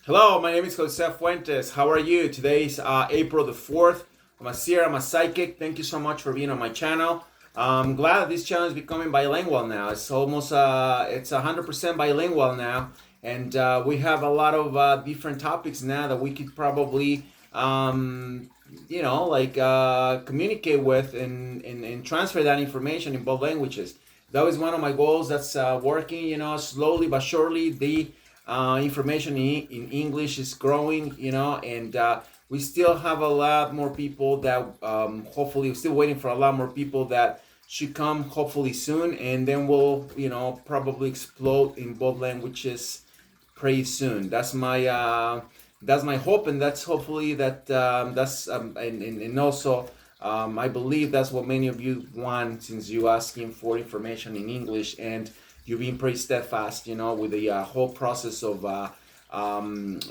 Hello, my name is Jose Fuentes. How are you? Today is April the 4th. I'm a seer, I'm a psychic. Thank you so much for being on my channel. I'm glad that this channel is becoming bilingual now. It's almost, it's 100% bilingual now. And we have a lot of different topics now that we could probably, communicate with and transfer that information in both languages. That was one of my goals. That's working, slowly but surely. The information in English is growing, and we still have a lot more people that hopefully we're still waiting for a lot more people that should come hopefully soon, and then we'll probably explode in both languages pretty soon. That's my hope, and that's hopefully that's and also I believe that's what many of you want, since you asking for information in English and you've been pretty steadfast, with the whole process of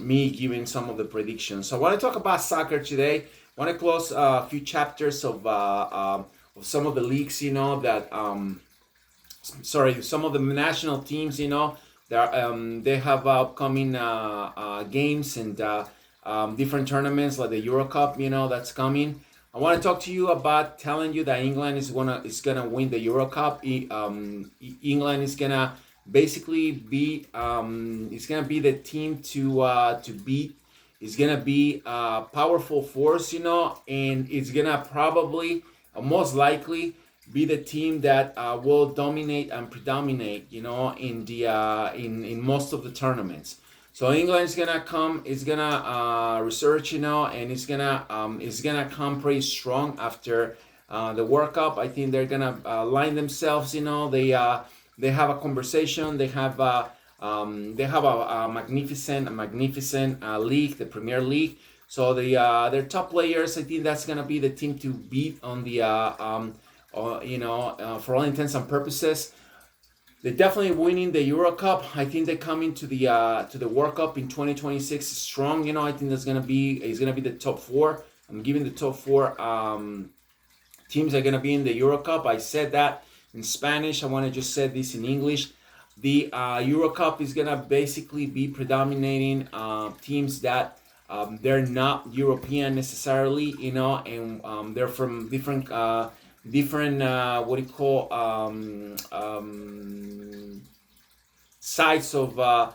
me giving some of the predictions. So I want to talk about soccer today. I want to close a few chapters of some of the leagues, some of the national teams, they have upcoming games and different tournaments like the Euro Cup, that's coming. I want to talk to you about telling you that England is gonna win the Euro Cup. England is gonna basically be it's gonna be the team to beat. It's gonna be a powerful force, and it's gonna probably most likely be the team that will dominate and predominate, in the in most of the tournaments. So England is gonna come. It's gonna research, and it's gonna come pretty strong after the World Cup. I think they're gonna line themselves. They have a conversation. They have a magnificent league, the Premier League. So their top players, I think that's gonna be the team to beat on the for all intents and purposes. They're definitely winning the Euro Cup. I think they're coming to the World Cup in 2026 strong. I think it's gonna be the top four. I'm giving the top four teams that are gonna be in the Euro Cup. I said that in Spanish. I want to just say this in English. The Euro Cup is gonna basically be predominating teams that they're not European necessarily, and they're from different what do you call sides of the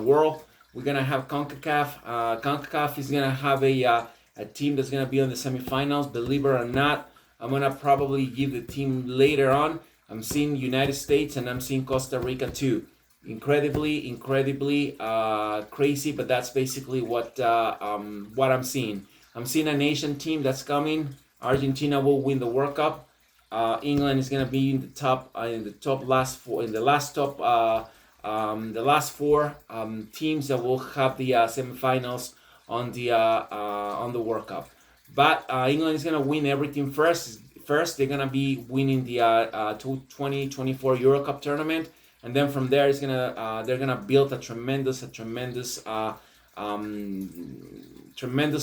world. We're gonna have CONCACAF. CONCACAF is gonna have a team that's gonna be on the semifinals. Believe it or not, I'm gonna probably give the team later on. I'm seeing United States and I'm seeing Costa Rica too. Incredibly crazy, but that's basically what I'm seeing. I'm seeing an Asian team that's coming. Argentina will win the World Cup. England is gonna be in the last four teams that will have the semifinals on the World Cup. But England is gonna win everything first. First, they're gonna be winning the 2024 Euro Cup tournament, and then from there, they're gonna build a tremendous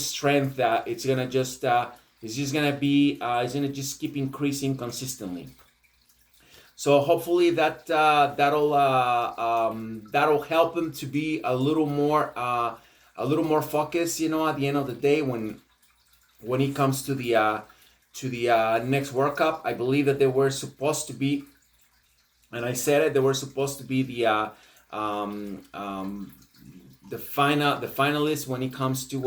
strength that it's gonna just keep increasing consistently. So hopefully that'll help them to be a little more focused, at the end of the day when it comes to the next World Cup. I believe that they were supposed to be, and I said it, they were supposed to be the finalists when it comes to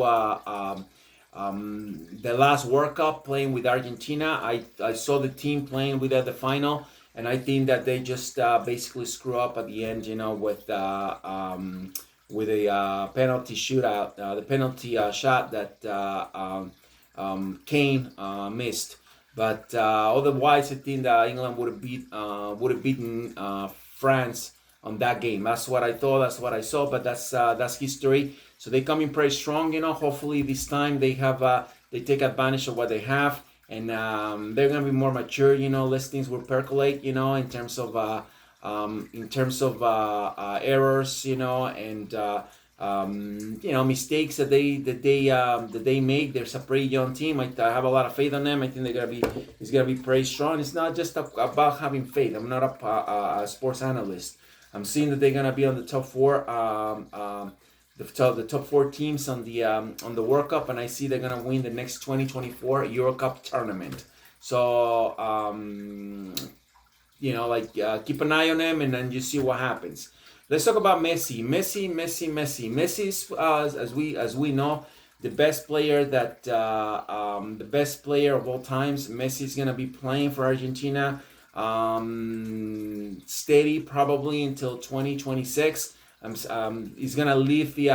the last World Cup, playing with Argentina. I saw the team playing with at the final, and I think that they just basically screw up at the end, with a penalty shootout, the penalty shot that Kane missed. But otherwise, I think that England would have beaten France on that game. That's what I thought. That's what I saw. But that's history. So they come in pretty strong. Hopefully this time they take advantage of what they have, and they're gonna be more mature. Less things will percolate. In terms of errors. And mistakes that they make. There's a pretty young team. I have a lot of faith on them. I think it's gonna be pretty strong. It's not just about having faith. I'm not a sports analyst. I'm seeing that they're gonna be on the top four. The top four teams on the World Cup, and I see they're gonna win the next 2024 Euro Cup tournament. So keep an eye on them, and then you see what happens. Let's talk about Messi. Messi is, as we know, the best player the best player of all times. Messi is gonna be playing for Argentina, steady probably until 2026. He's gonna leave the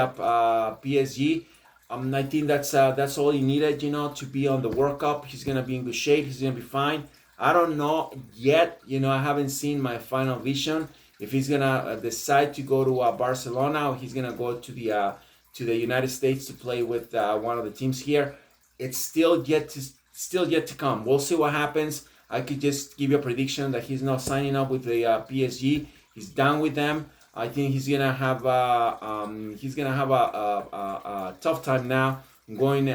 PSG. I think that's all he needed, to be on the World Cup. He's gonna be in good shape. He's gonna be fine. I don't know yet. I haven't seen my final vision. If he's gonna decide to go to Barcelona, or he's gonna go to the United States to play with one of the teams here, it's still yet to come. We'll see what happens. I could just give you a prediction that he's not signing up with the PSG. He's done with them. I think he's gonna have a tough time now going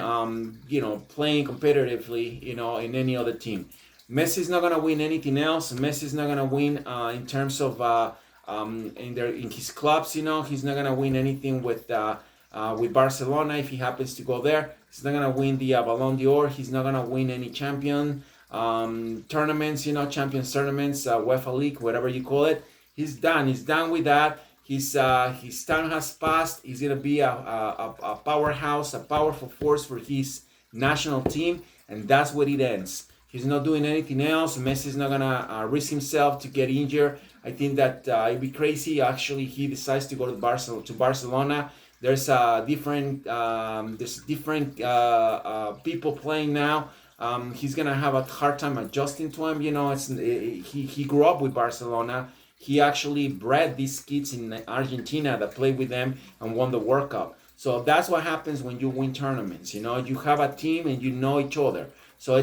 playing competitively in any other team. Messi's not gonna win anything else. Messi's not gonna win in terms of in his clubs. He's not gonna win anything with Barcelona if he happens to go there. He's not gonna win the Ballon d'Or. He's not gonna win any tournaments. Champions tournaments, UEFA League, whatever you call it. He's done. He's done with that. His time has passed. He's gonna be a powerhouse, a powerful force for his national team, and that's what it ends. He's not doing anything else. Messi's not gonna risk himself to get injured. I think that it'd be crazy. Actually, he decides to go to Barcelona. There's different people playing now. He's gonna have a hard time adjusting to him. He grew up with Barcelona. He actually bred these kids in Argentina that played with them and won the World Cup. So that's what happens when you win tournaments. You have a team and you know each other. So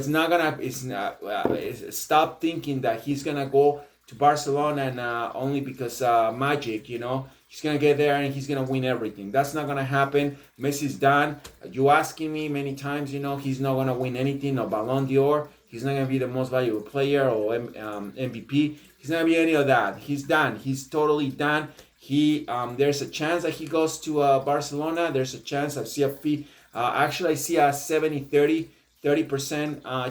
stop thinking that he's gonna go to Barcelona and only because magic. He's gonna get there and he's gonna win everything. That's not gonna happen. Messi's done. You asking me many times. He's not gonna win anything. No Ballon d'Or. He's not gonna be the most valuable player or MVP. He's not gonna be any of that. He's done. He's totally done. There's a chance that he goes to Barcelona. There's a chance. I see a 30%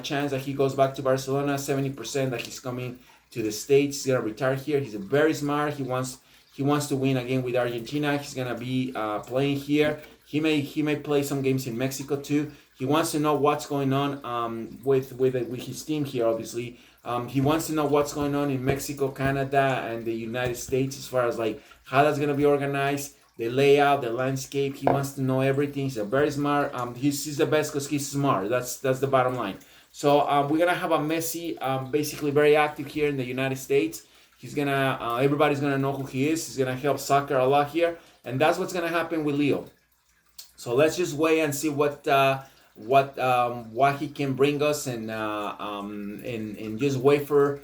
chance that he goes back to Barcelona. 70% that he's coming to the States. He's gonna retire here. He's very smart. He wants to win again with Argentina. He's gonna be playing here. He may play some games in Mexico too. He wants to know what's going on with his team here. Obviously, he wants to know what's going on in Mexico, Canada, and the United States as far as like how that's gonna be organized, the layout, the landscape. He wants to know everything. He's a very smart. He's the best because he's smart. That's the bottom line. So we're gonna have a Messi, basically very active here in the United States. He's gonna everybody's gonna know who he is. He's gonna help soccer a lot here, and that's what's gonna happen with Leo. So let's just wait and see what he can bring us, and just wait for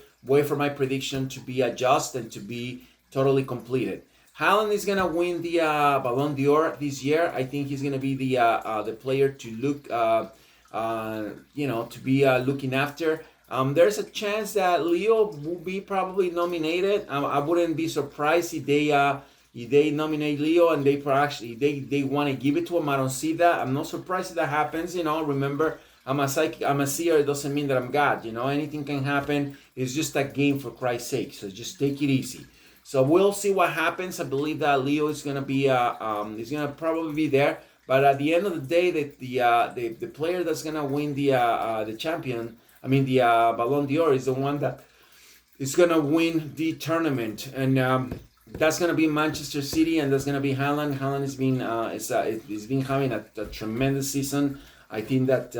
my prediction to be adjusted and to be totally completed. Haaland is gonna win the Ballon d'Or this year. I think he's gonna be the player to look to be looking after. There's a chance that Leo will be probably nominated. I wouldn't be surprised if they nominate Leo and they want to give it to him. I don't see that. I'm not surprised if that happens. Remember, I'm a seer. It doesn't mean that I'm God. Anything can happen. It's just a game, for Christ's sake. So just take it easy. So we'll see what happens. I believe that Leo is gonna be is gonna probably be there. But at the end of the day, the player that's gonna win the Ballon d'Or is the one that is gonna win the tournament, and that's gonna be Manchester City, and that's gonna be Haaland. Haaland has been it's been having a tremendous season. I think that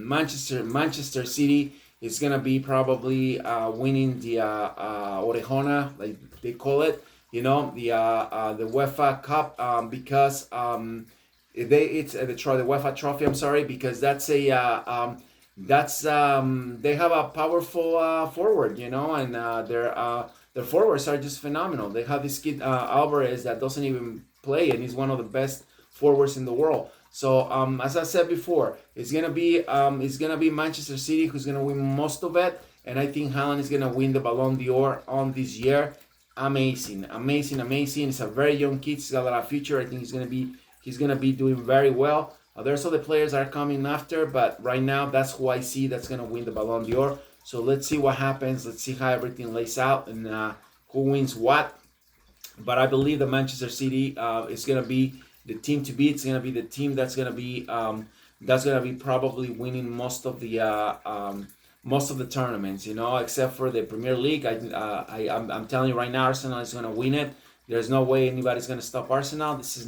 Manchester City is gonna be probably winning the Orejona, like they call it, the UEFA Cup, because it's the UEFA trophy. I'm sorry, because that's they have a powerful forward, and their forwards are just phenomenal. They have this kid Alvarez that doesn't even play, and he's one of the best forwards in the world. So as I said before, it's gonna be Manchester City who's gonna win most of it, and I think Haaland is gonna win the Ballon d'Or on this year. Amazing, amazing, amazing. He's a very young kid. He's got a lot of future. I think he's gonna be doing very well. There's other players that are coming after, but right now that's who I see that's gonna win the Ballon d'Or. So let's see what happens. Let's see how everything lays out and who wins what. But I believe that Manchester City is going to be the team to beat. It's going to be the team that's going to be probably winning most of the tournaments. Except for the Premier League. I'm telling you right now, Arsenal is going to win it. There's no way anybody's going to stop Arsenal. This is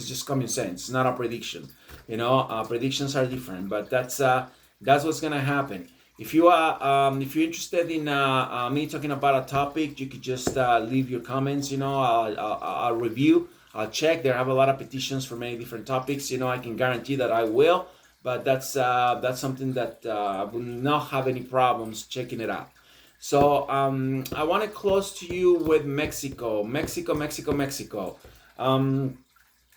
just common sense. It's not a prediction. Predictions are different, but that's what's going to happen. If you're interested in me talking about a topic, you could just leave your comments. I'll review. I'll check. There have a lot of petitions for many different topics. I can guarantee that I will, but that's something that I will not have any problems checking it out. So I want to close to you with Mexico. Mexico.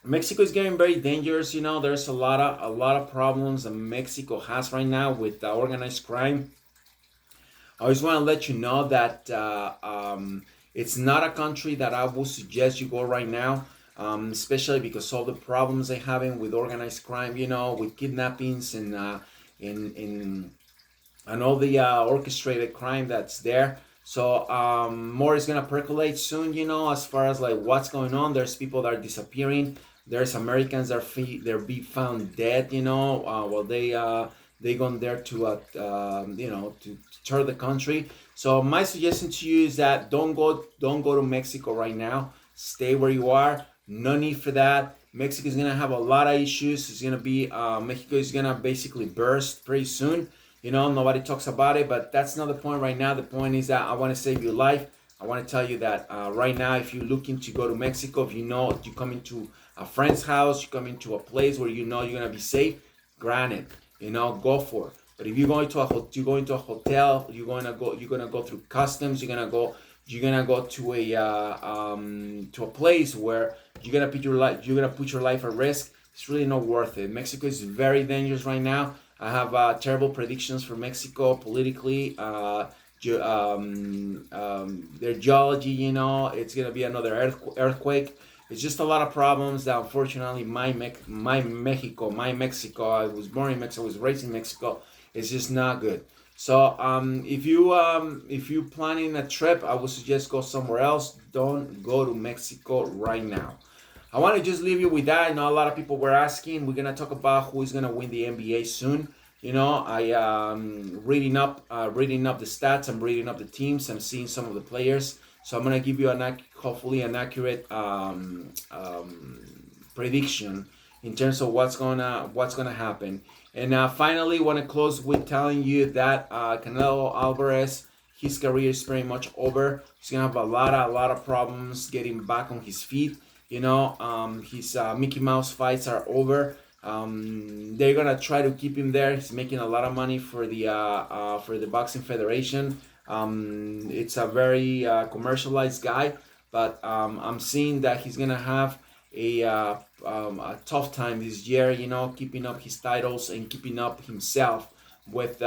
Mexico is getting very dangerous. There's a lot of problems that Mexico has right now with organized crime. I just want to let you know that it's not a country that I would suggest you go right now, especially because all the problems they're having with organized crime. With kidnappings and all the orchestrated crime that's there. So more is gonna percolate soon. As far as like what's going on. There's people that are disappearing. There's Americans that they're being found dead, while they gone there to to tour the country. So my suggestion to you is that don't go to Mexico right now. Stay where you are. No need for that. Mexico is gonna have a lot of issues. It's gonna be Mexico is gonna basically burst pretty soon. Nobody talks about it, but that's not the point right now. The point is that I want to save your life. I want to tell you that right now, if you're looking to go to Mexico, if you come into a friend's house, you come into a place where you're gonna be safe, granted, go for it. But if you're going to a hotel, you're gonna go through customs. You're gonna go to a place where you're gonna put your life at risk. It's really not worth it. Mexico is very dangerous right now. I have terrible predictions for Mexico politically. Their geology, it's gonna be another earthquake. It's just a lot of problems that unfortunately my Mexico, I was born in Mexico, I was raised in Mexico. It's just not good. So if you planning a trip, I would suggest go somewhere else. Don't go to Mexico right now. I want to just leave you with that. I know a lot of people were asking. We're gonna talk about who is gonna win the NBA soon. I reading up the stats. I'm reading up the teams. I'm seeing some of the players. So I'm gonna give you hopefully an accurate prediction in terms of what's gonna happen. And finally, want to close with telling you that Canelo Alvarez, his career is pretty much over. He's gonna have a lot of problems getting back on his feet. His Mickey Mouse fights are over. They're gonna try to keep him there. He's making a lot of money for the boxing federation. It's a very commercialized guy, but I'm seeing that he's gonna have a tough time this year. Keeping up his titles and keeping up himself with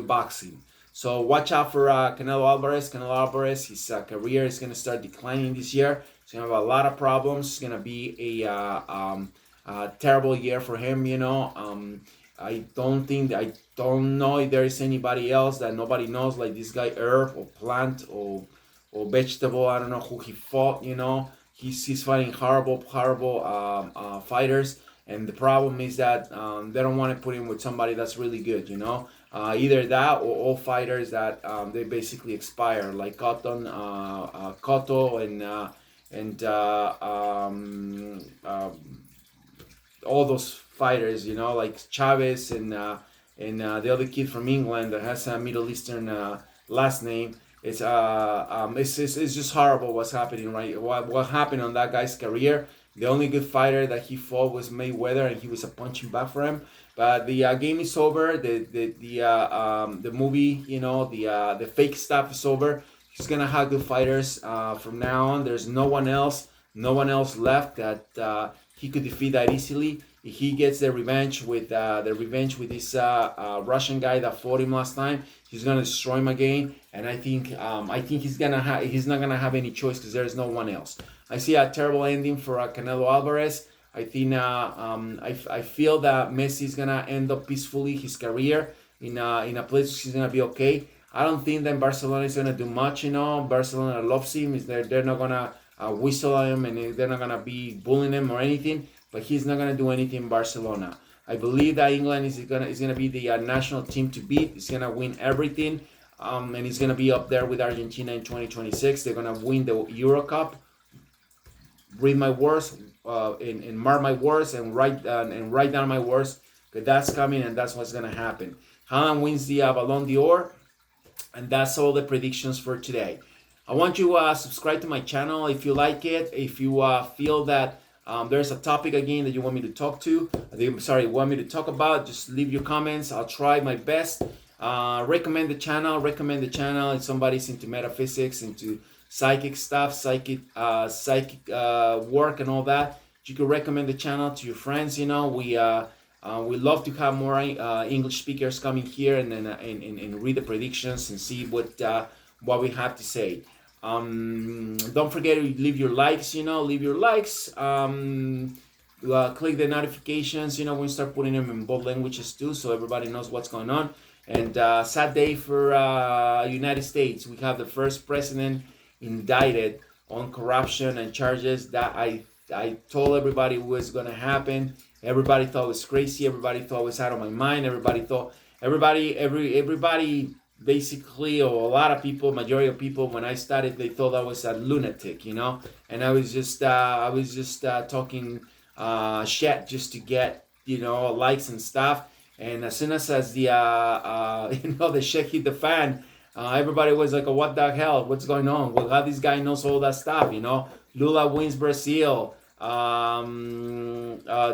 boxing. So watch out for Canelo Alvarez. Canelo Alvarez, his career is gonna start declining this year. He's gonna have a lot of problems. It's gonna be a terrible year for him. I don't know if there is anybody else that nobody knows, like this guy, herb or plant or vegetable. I don't know who he fought. He's fighting horrible fighters, and the problem is that they don't want to put him with somebody that's really good. Either that or all fighters that they basically expire, like Cotto and all those fighters, like Chavez and the other kid from England that has a Middle Eastern last name. It's just horrible what's happening, right? What happened on that guy's career. The only good fighter that he fought was Mayweather, and he was a punching bag for him. But the game is over. The movie, the fake stuff is over. He's gonna have good fighters from now on. There's no one else left that he could defeat that easily. If he gets the revenge with this Russian guy that fought him last time, he's gonna destroy him again. And I think he's not gonna have any choice because there's no one else. I see a terrible ending for Canelo Alvarez. I think I feel that Messi is gonna end up peacefully his career in a place where he's gonna be okay. I don't think that Barcelona is gonna do much. Barcelona loves him. They're not gonna whistle at him, and they're not gonna be bullying him or anything. But he's not gonna do anything in Barcelona. I believe that England is gonna be the national team to beat. It's gonna win everything, and it's gonna be up there with Argentina in 2026. They're gonna win the Euro Cup. Read my words, and mark my words, and write down my words. Because that's coming, and that's what's gonna happen. Haaland wins the Ballon d'Or, and that's all the predictions for today. I want you to subscribe to my channel if you like it. If you feel that there's a topic again that you want me to talk about, just leave your comments. I'll try my best. Recommend the channel. If somebody's into metaphysics, into psychic stuff, psychic work and all that, you can recommend the channel to your friends. We love to have more English speakers coming here and read the predictions and see what we have to say. Don't forget to leave your likes. Click the notifications. When we start putting them in both languages too, so everybody knows what's going on. And sad day for United States. We have the first president indicted on corruption and charges that I told everybody was going to happen. Everybody thought it was crazy. Everybody thought it was out of my mind. Everybody basically, or a lot of people, majority of people, when I started, they thought I was a lunatic, And I was just talking shit just to get, likes and stuff. And as soon as the the shit hit the fan, everybody was like, what the hell? What's going on? Well, how this guy knows all that stuff, Lula wins Brazil.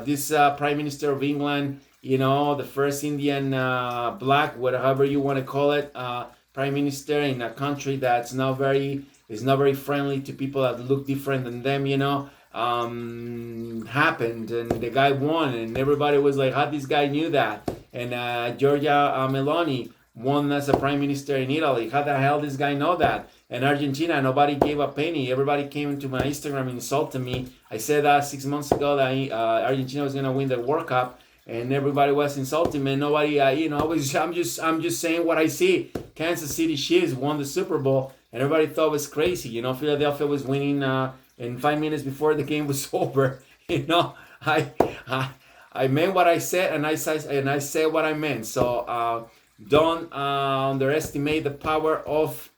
This Prime Minister of England, the first Indian black, whatever you want to call it, Prime Minister in a country that's not very friendly to people that look different than them, happened, and the guy won, and everybody was like, how this guy knew that? And Giorgia Meloni won as a prime minister in Italy. How the hell this guy know that? And Argentina, nobody gave a penny. Everybody came to my Instagram and insulted me. I said 6 months ago that Argentina was gonna win the World Cup, and everybody was insulting me. Nobody, I'm just saying what I see. Kansas City Chiefs won the Super Bowl, and everybody thought it was crazy. Philadelphia was winning in 5 minutes before the game was over. I meant what I said, and I said what I meant. So don't underestimate the power of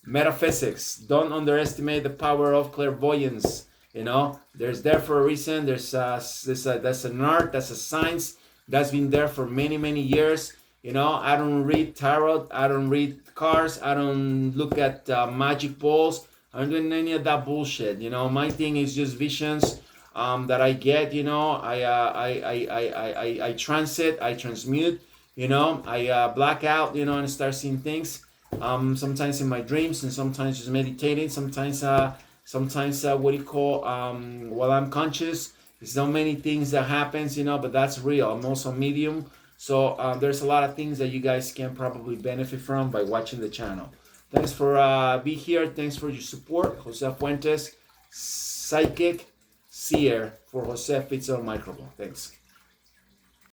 metaphysics. Don't underestimate the power of clairvoyance. There's there for a reason. That's an art. That's a science that's been there for many, many years. I don't read tarot. I don't read cards. I don't look at magic balls. I don't do any of that bullshit. My thing is just visions that I get. I transit. I transmute. I black out. And start seeing things. Sometimes in my dreams, and sometimes just meditating. Sometimes while I'm conscious. There's so many things that happens, but that's real. I'm also a medium. So there's a lot of things that you guys can probably benefit from by watching the channel. Thanks for being here. Thanks for your support. Jose Fuentes, Psychic Seer for Jose Fits on Microphone. Thanks.